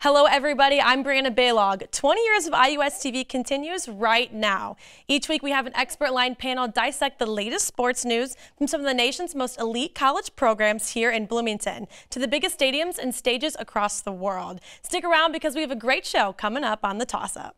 Hello, everybody. I'm Brianna Ballog. 20 years of IUS TV continues right now. Each week, we have an expert-line panel dissect the latest sports news from some of the nation's most elite college programs here in Bloomington to the biggest stadiums and stages across the world. Stick around because we have a great show coming up on the Toss-Up.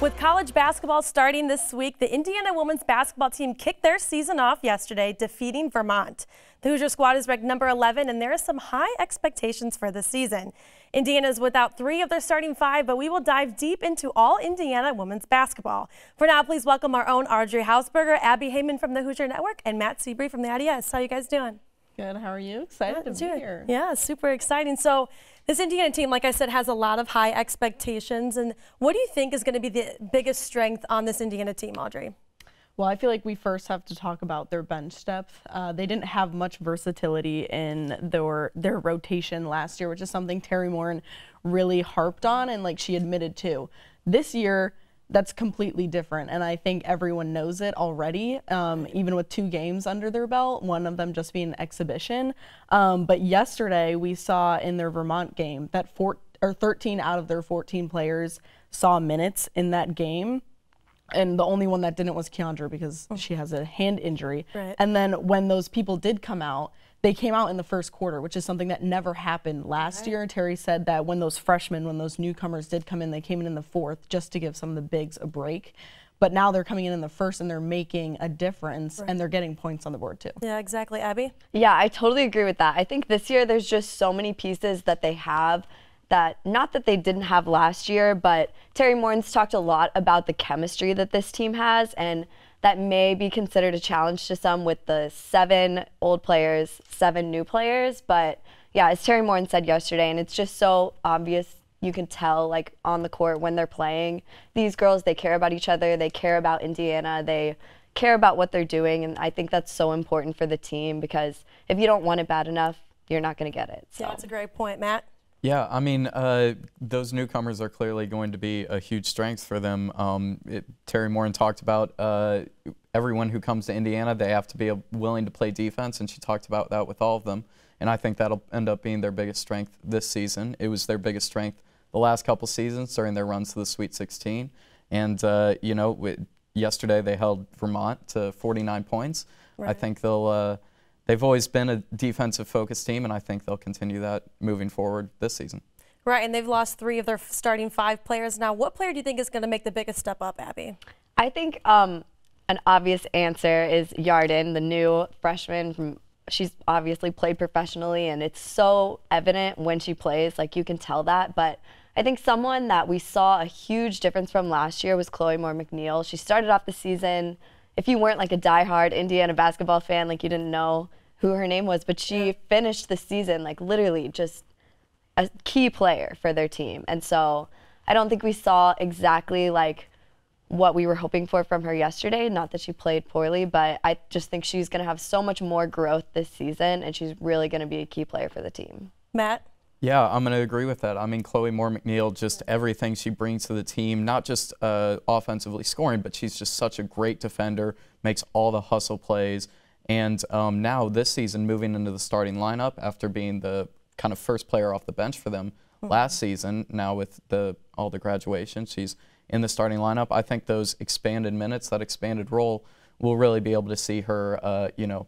With college basketball starting this week, the Indiana women's basketball team kicked their season off yesterday, defeating Vermont. The Hoosier squad is ranked number 11, and there are some high expectations for the season. Indiana is without 3 of their starting 5, but we will dive deep into all Indiana women's basketball. For now, please welcome our own Audrey Hausberger, Abby Haymond from the Hoosier Network, and Matt Sebree from the IDS. How are you guys doing? Good. How are you? Excited to be here. Yeah, super exciting. So this Indiana team, like I said, has a lot of high expectations. And what do you think is going to be the biggest strength on this Indiana team, Audrey? Well, I feel like we first have to talk about their bench depth. They didn't have much versatility in their rotation last year, which is something Terry Morin really harped on and like she admitted to. This year, that's completely different, and I think everyone knows it already, even with 2 games under their belt, one of them just being an exhibition. But yesterday, we saw in their Vermont game that 13 out of their 14 players saw minutes in that game, and the only one that didn't was Keandra because she has a hand injury. Right. And then when those people did come out, they came out in the first quarter, which is something that never happened last year. Terry said that when those newcomers did come in, they came in the 4th just to give some of the bigs a break. But now they're coming in the 1st and they're making a difference, and they're getting points on the board too. Yeah, exactly. Abby? Yeah, I totally agree with that. I think this year there's just so many pieces that they have that, not that they didn't have last year, but Terry Morin's talked a lot about the chemistry that this team has, and that may be considered a challenge to some with the 7 old players, 7 new players. But yeah, as Terry Morin said yesterday, and it's just so obvious, you can tell like on the court when they're playing, these girls, they care about each other, they care about Indiana, they care about what they're doing, and I think that's so important for the team because if you don't want it bad enough, you're not going to get it. So. Yeah, that's a great point. Matt? Yeah, I mean, those newcomers are clearly going to be a huge strength for them. Terry Morin talked about everyone who comes to Indiana, they have to be willing to play defense, and she talked about that with all of them. And I think that'll end up being their biggest strength this season. It was their biggest strength the last couple seasons during their runs to the Sweet 16. And, you know, yesterday they held Vermont to 49 points. Right. I think they've always been a defensive-focused team, and I think they'll continue that moving forward this season. Right, and they've lost 3 of their starting 5 players. Now, what player do you think is going to make the biggest step up, Abby? I think an obvious answer is Yarden, the new freshman. She's obviously played professionally, and it's so evident when she plays. Like, you can tell that. But I think someone that we saw a huge difference from last year was Chloe Moore-McNeil. She started off the season, if you weren't like a diehard Indiana basketball fan, like you didn't know who her name was, but she finished the season like literally just a key player for their team. And so I don't think we saw exactly like what we were hoping for from her yesterday. Not that she played poorly, but I just think she's going to have so much more growth this season, and she's really going to be a key player for the team. Matt? Yeah, I'm going to agree with that. I mean, Chloe Moore-McNeil, just everything she brings to the team, not just offensively scoring, but she's just such a great defender, makes all the hustle plays. And now this season, moving into the starting lineup after being the kind of first player off the bench for them last season, now with all the graduation, she's in the starting lineup. I think those expanded minutes, that expanded role, we'll really be able to see her, you know,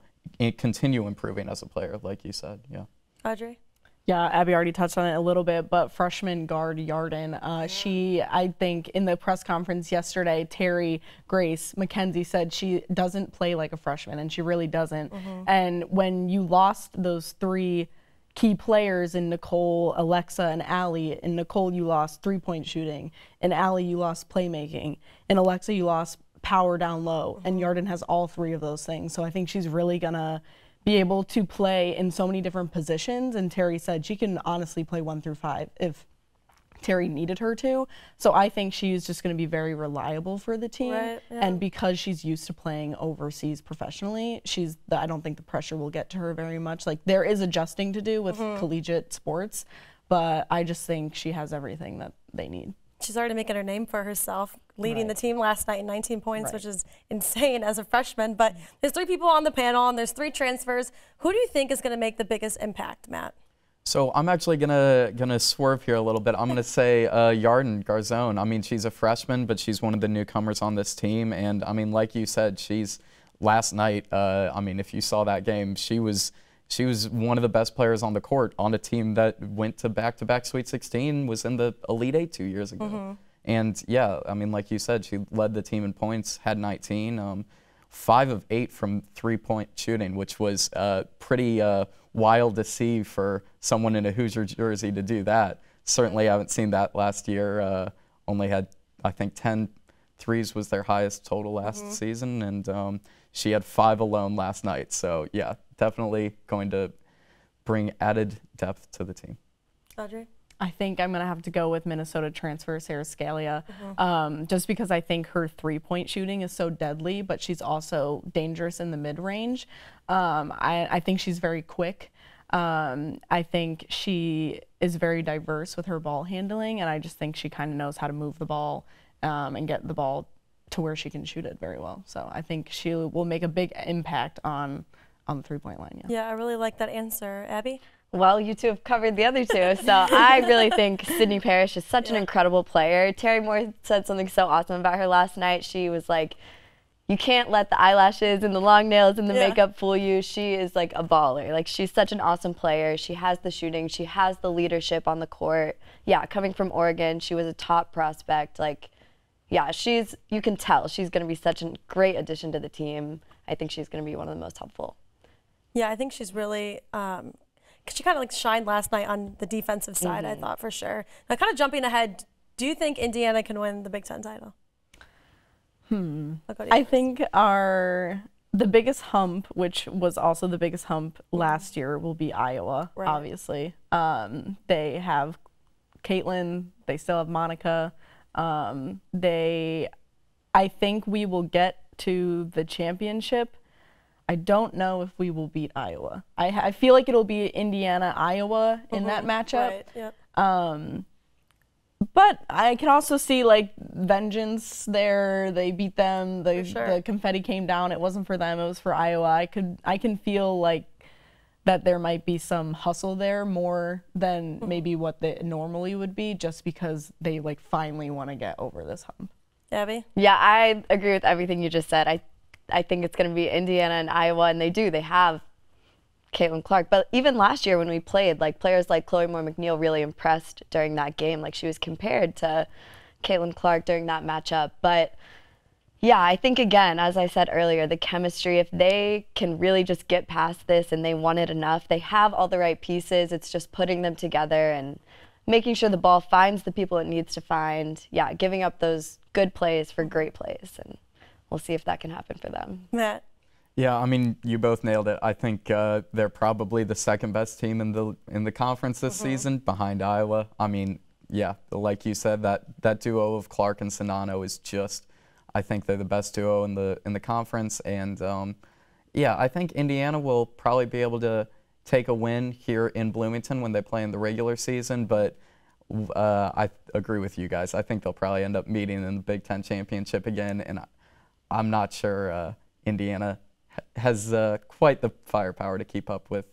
continue improving as a player, like you said. Yeah. Audrey? Yeah, Abby already touched on it a little bit, but freshman guard Yarden, I think in the press conference yesterday, Terry Grace McKenzie said she doesn't play like a freshman, and she really doesn't. And when you lost those 3 key players in Nicole, Alexa, and Allie, in Nicole you lost 3-point shooting, in Allie you lost playmaking, in Alexa you lost power down low, and Yarden has all 3 of those things. So I think she's really gonna be able to play in so many different positions. And Terry said she can honestly play 1 through 5 if Terry needed her to. So I think she's just going to be very reliable for the team. Right, yeah. And because she's used to playing overseas professionally, I don't think the pressure will get to her very much. Like, there is adjusting to do with collegiate sports, but I just think she has everything that they need. She's already making her name for herself, leading the team last night in 19 points, which is insane as a freshman. But there's 3 people on the panel, and there's 3 transfers. Who do you think is going to make the biggest impact, Matt? So I'm actually gonna swerve here a little bit. I'm gonna say Yarden Garzone. I mean, she's a freshman, but she's one of the newcomers on this team. And I mean, like you said, she's last night. I mean, if you saw that game, she was one of the best players on the court on a team that went to back-to-back Sweet 16, was in the Elite 8 2 years ago. And yeah, I mean, like you said, she led the team in points, had 19, 5 of 8 from 3-point shooting, which was pretty wild to see for someone in a Hoosier jersey to do that. Certainly haven't seen that last year. Only had, I think, 10 threes was their highest total last season, and she had 5 alone last night. So yeah, definitely going to bring added depth to the team. Audrey? I think I'm going to have to go with Minnesota transfer Sarah Scalia, just because I think her 3-point shooting is so deadly, but she's also dangerous in the mid-range. I think she's very quick. I think she is very diverse with her ball handling, and I just think she kind of knows how to move the ball and get the ball to where she can shoot it very well. So I think she will make a big impact on the 3-point line. Yeah, I really like that answer. Abby? Well, you two have covered the other 2, so I really think Sydney Parrish is such an incredible player. Terry Moore said something so awesome about her last night. She was like, you can't let the eyelashes and the long nails and the makeup fool you. She is like a baller. Like, she's such an awesome player. She has the shooting. She has the leadership on the court. Yeah, coming from Oregon, she was a top prospect. Like, yeah, you can tell she's going to be such a great addition to the team. I think she's going to be one of the most helpful. Yeah, I think she's really she kind of like shined last night on the defensive side, I thought, for sure. Now, kind of jumping ahead, do you think Indiana can win the Big Ten title? I think the biggest hump, which was also the biggest hump last year, will be Iowa, obviously. They have Caitlin, they still have Monica. I think we will get to the championship. I don't know if we will beat Iowa. I feel like it'll be Indiana-Iowa in that matchup. But I can also see, like, vengeance there. They beat them. The confetti came down. It wasn't for them. It was for Iowa. I can feel like that there might be some hustle there more than maybe what they normally would be, just because they, like, finally want to get over this hump. Abby? Yeah, I agree with everything you just said. I think it's going to be Indiana and Iowa, and they have Caitlin Clark. But even last year when we played, like, players like Chloe Moore McNeil really impressed during that game. Like, she was compared to Caitlin Clark during that matchup. But yeah, I think, again, as I said earlier, the chemistry, if they can really just get past this and they want it enough, they have all the right pieces. It's just putting them together and making sure the ball finds the people it needs to find. Yeah, giving up those good plays for great plays. And we'll see if that can happen for them. Matt? Yeah, I mean, you both nailed it. I think they're probably the second best team in the conference this season, behind Iowa. I mean, yeah, like you said, that duo of Clark and Sonano is just, I think they're the best duo in the conference. And yeah, I think Indiana will probably be able to take a win here in Bloomington when they play in the regular season. But I agree with you guys. I think they'll probably end up meeting in the Big Ten championship again. And I'm not sure Indiana has quite the firepower to keep up with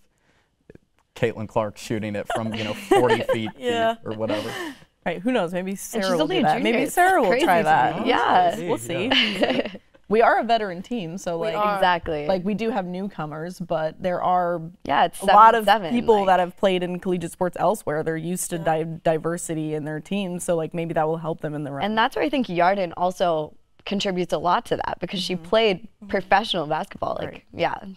Caitlin Clark shooting it from 40 feet or whatever. Right, who knows? Maybe Sarah will only do a that. junior. Maybe Sarah will try that. Yeah, we'll see. We are a veteran team, so like exactly. Like, we do have newcomers, but there are it's a lot of 7-7, people that have played in collegiate sports elsewhere. They're used to diversity in their teams, so like maybe that will help them in the run. And that's where I think Yarden also contributes a lot to that, because she played professional basketball. Like,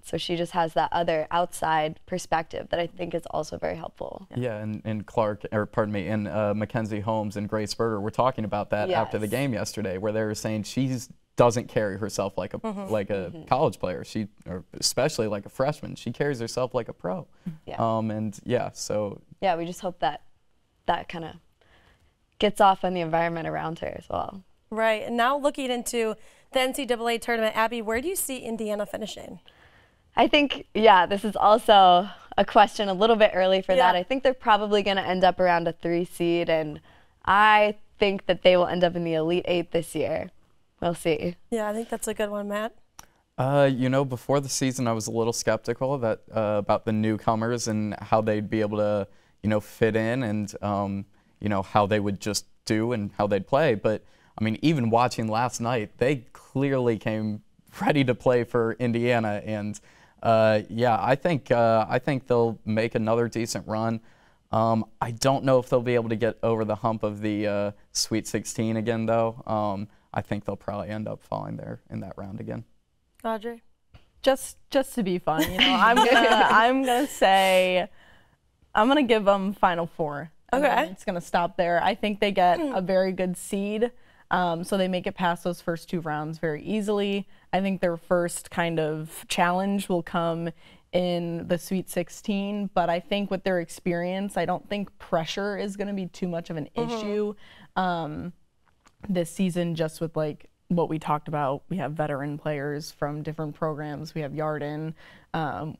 so she just has that other outside perspective that I think is also very helpful. Yeah, and Clark, or pardon me, and Mackenzie Holmes and Grace Berger were talking about that after the game yesterday, where they were saying she's doesn't carry herself like a college player. Or especially like a freshman. She carries herself like a pro. Yeah. And yeah, so. Yeah, we just hope that kind of gets off on the environment around her as well. Right. And now looking into the NCAA tournament, Abby, where do you see Indiana finishing? I think, yeah, this is also a question a little bit early for that. I think they're probably going to end up around a 3 seed, and I think that they will end up in the Elite 8 this year. We'll see. Yeah, I think that's a good one, Matt. You know, before the season, I was a little skeptical that about the newcomers and how they'd be able to, you know, fit in and, you know, how they would just do and how they'd play. But, I mean, even watching last night, they clearly came ready to play for Indiana. And, yeah, I think they'll make another decent run. I don't know if they'll be able to get over the hump of the Sweet 16 again, though. I think they'll probably end up falling there in that round again. Audrey? Just to be fun, you know, I'm gonna give them Final Four. Okay. It's gonna stop there. I think they get a very good seed, so they make it past those first 2 rounds very easily. I think their first kind of challenge will come in the Sweet 16, but I think with their experience, I don't think pressure is gonna be too much of an issue this season, just with like what we talked about. We have veteran players from different programs. We have Yarden.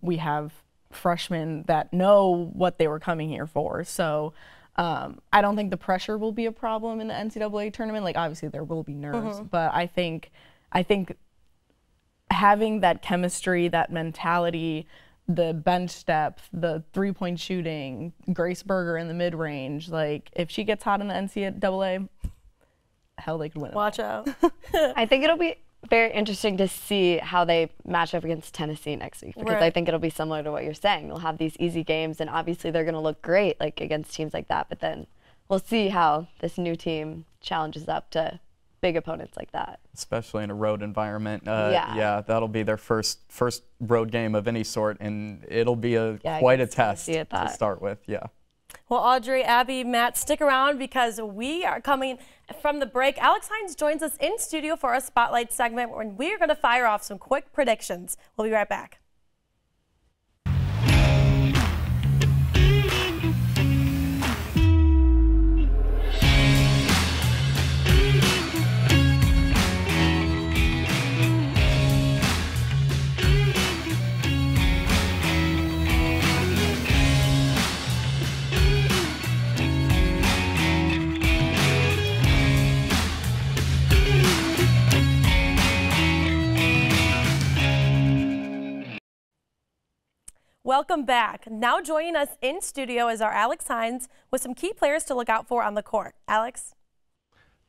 We have freshmen that know what they were coming here for. So I don't think the pressure will be a problem in the NCAA tournament. Like, obviously there will be nerves, but I think having that chemistry, that mentality, the bench depth, the 3-point shooting, Grace Berger in the mid-range, like if she gets hot in the NCAA, hell, they could win it. Watch out. I think it'll be very interesting to see how they match up against Tennessee next week, because I think it'll be similar to what you're saying. They'll have these easy games, and obviously they're going to look great like against teams like that, but then we'll see how this new team challenges up to big opponents like that. Especially in a road environment. Yeah, that'll be their first road game of any sort, and it'll be quite a test to start with. Yeah. Well, Audrey, Abby, Matt, stick around because we are coming from the break. Alex Hynes joins us in studio for a Spotlight segment when we are going to fire off some quick predictions. We'll be right back. Welcome back. Now joining us in studio is our Alex Hynes with some key players to look out for on the court. Alex?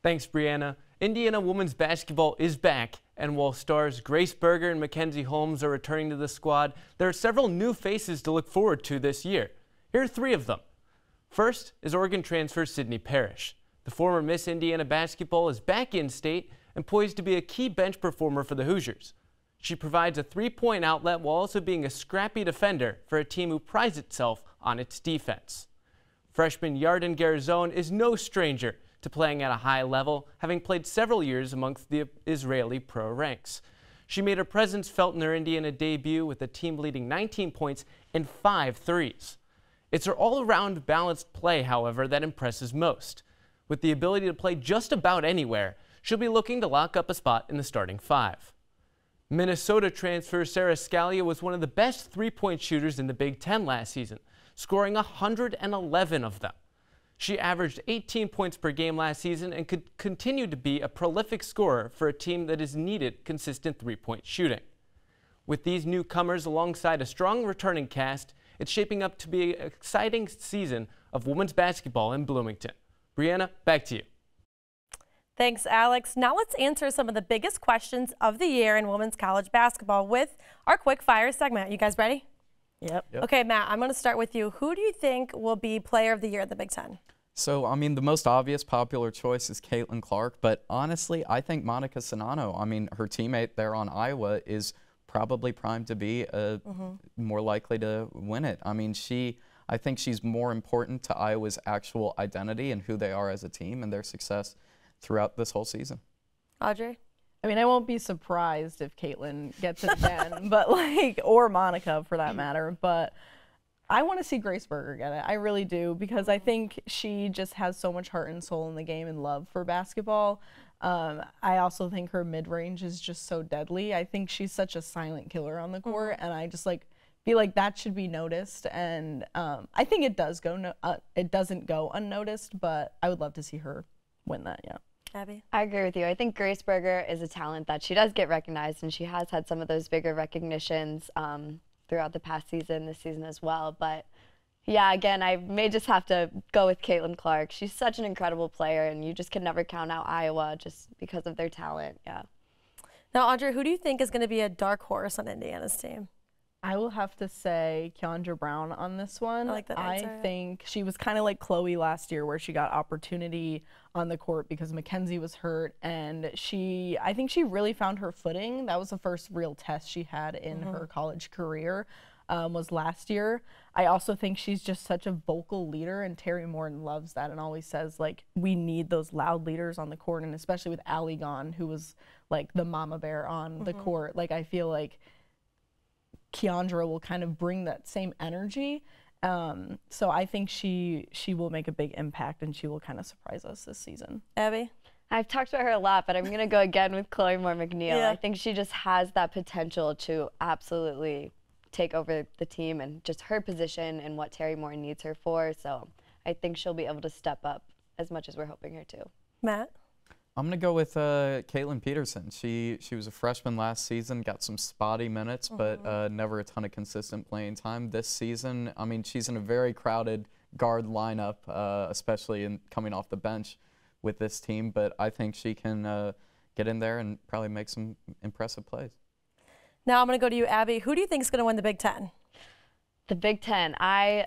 Thanks, Brianna. Indiana women's basketball is back, and while stars Grace Berger and Mackenzie Holmes are returning to the squad, there are several new faces to look forward to this year. Here are 3 of them. First is Oregon transfer Sydney Parrish. The former Miss Indiana basketball is back in state and poised to be a key bench performer for the Hoosiers. She provides a 3-point outlet while also being a scrappy defender for a team who prides itself on its defense. Freshman Yarden Garzon is no stranger to playing at a high level, having played several years amongst the Israeli pro ranks. She made her presence felt in her Indiana debut with the team leading 19 points and 5 threes. It's her all-around balanced play, however, that impresses most. With the ability to play just about anywhere, she'll be looking to lock up a spot in the starting 5. Minnesota transfer Sarah Scalia was one of the best 3-point shooters in the Big Ten last season, scoring 111 of them. She averaged 18 points per game last season and could continue to be a prolific scorer for a team that has needed consistent 3-point shooting. With these newcomers alongside a strong returning cast, it's shaping up to be an exciting season of women's basketball in Bloomington. Brianna, back to you. Thanks, Alex. Now let's answer some of the biggest questions of the year in women's college basketball with our quick fire segment. You guys ready? Yep. Okay, Matt, I'm going to start with you. Who do you think will be player of the year at the Big Ten? So, I mean, the most obvious popular choice is Caitlin Clark, but honestly, I think Monica Sonano, I mean, her teammate there on Iowa is probably primed to be more likely to win it. I mean, I think she's more important to Iowa's actual identity and who they are as a team and their success throughout this whole season. Audrey? I mean, I won't be surprised if Caitlin gets it again, but like, or Monica for that matter. But I want to see Grace Berger get it. I really do, because I think she just has so much heart and soul in the game and love for basketball. I also think her mid-range is just so deadly. I think she's such a silent killer on the court, and I just like feel like that should be noticed. And I think it does go. It doesn't go unnoticed, but I would love to see her win that. Yeah. Abby? I agree with you. I think Grace Berger is a talent that she does get recognized, and she has had some of those bigger recognitions throughout the past season, this season as well. But yeah, again, I may just have to go with Caitlin Clark. She's such an incredible player, and you just can never count out Iowa just because of their talent. Yeah. Now, Audrey, who do you think is going to be a dark horse on Indiana's team? I will have to say Keandra Brown on this one. I like that answer. I think she was kind of like Chloe last year, where she got opportunity on the court because Mackenzie was hurt, and I think she really found her footing. That was the first real test she had in her college career, was last year. I also think she's just such a vocal leader, and Terry Morton loves that and always says, like, we need those loud leaders on the court, and especially with Allie gone, who was like the mama bear on the court. Like, I feel like Keandra will kind of bring that same energy. So I think she will make a big impact, and she will kind of surprise us this season. Abby? I've talked about her a lot, but I'm going to go again with Chloe Moore McNeil. Yeah. I think she just has that potential to absolutely take over the team, and just her position and what Terry Moore needs her for. So I think she'll be able to step up as much as we're hoping her to. Matt? I'm going to go with Caitlin Peterson. She was a freshman last season, got some spotty minutes, but never a ton of consistent playing time. This season, I mean, she's in a very crowded guard lineup, especially coming off the bench with this team, but I think she can get in there and probably make some impressive plays. Now I'm going to go to you, Abby. Who do you think is going to win the Big Ten? The Big Ten, I've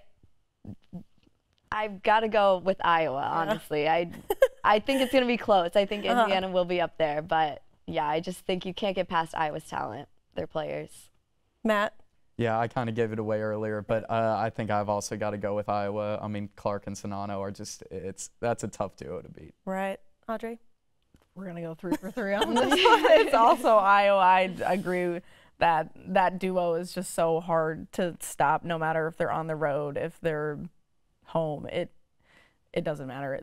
got to go with Iowa, honestly. I think it's going to be close. I think Indiana will be up there. But, yeah, I just think you can't get past Iowa's talent, their players. Matt? Yeah, I kind of gave it away earlier, but I think I've also got to go with Iowa. I mean, Clark and Sonano are just that's a tough duo to beat. Right. Audrey? We're going to go 3 for 3 on this one. It's also Iowa. I agree that duo is just so hard to stop, no matter if they're on the road, if they're home. It doesn't matter.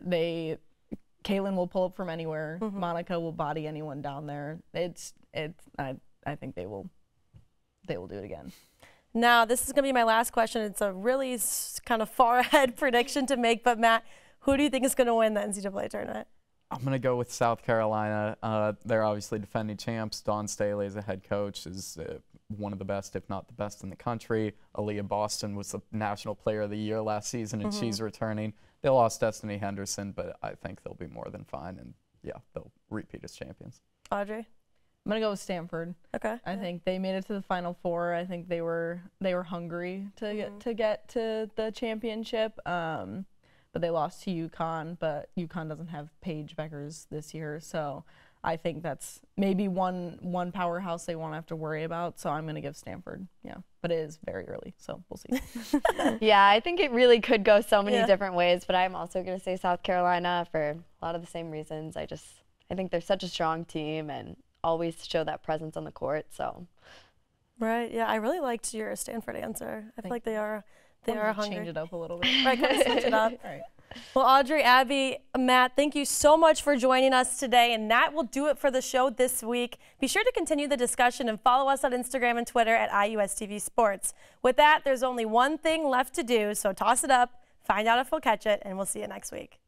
Caitlin will pull up from anywhere. Monica will body anyone down there. I think they will do it again. Now, this is going to be my last question. It's a really kind of far ahead prediction to make, but Matt, who do you think is going to win the NCAA tournament? I'm going to go with South Carolina. They're obviously defending champs. Dawn Staley as a head coach is one of the best, if not the best in the country. Aaliyah Boston was the National Player of the Year last season, and she's returning. They lost Destiny Henderson, but I think they'll be more than fine, and yeah, they'll repeat as champions. Audrey? I'm going to go with Stanford. Okay. I think they made it to the Final Four. I think they were hungry to get to the championship. But they lost to UConn, but UConn doesn't have Paige Beckers this year, so I think that's maybe one powerhouse they won't have to worry about. So I'm going to give Stanford, yeah. But it is very early, so we'll see. Yeah, I think it really could go so many different ways, but I'm also going to say South Carolina for a lot of the same reasons. I think they're such a strong team and always show that presence on the court. So. Right. Yeah, I really liked your Stanford answer. I feel like they are hungry. Change it up a little bit. Right, kind of switch it up. All right. Well, Audrey, Abby, Matt, thank you so much for joining us today, and that will do it for the show this week. Be sure to continue the discussion and follow us on Instagram and Twitter at IUSTV Sports. With that, there's only one thing left to do, so toss it up, find out if we'll catch it, and we'll see you next week.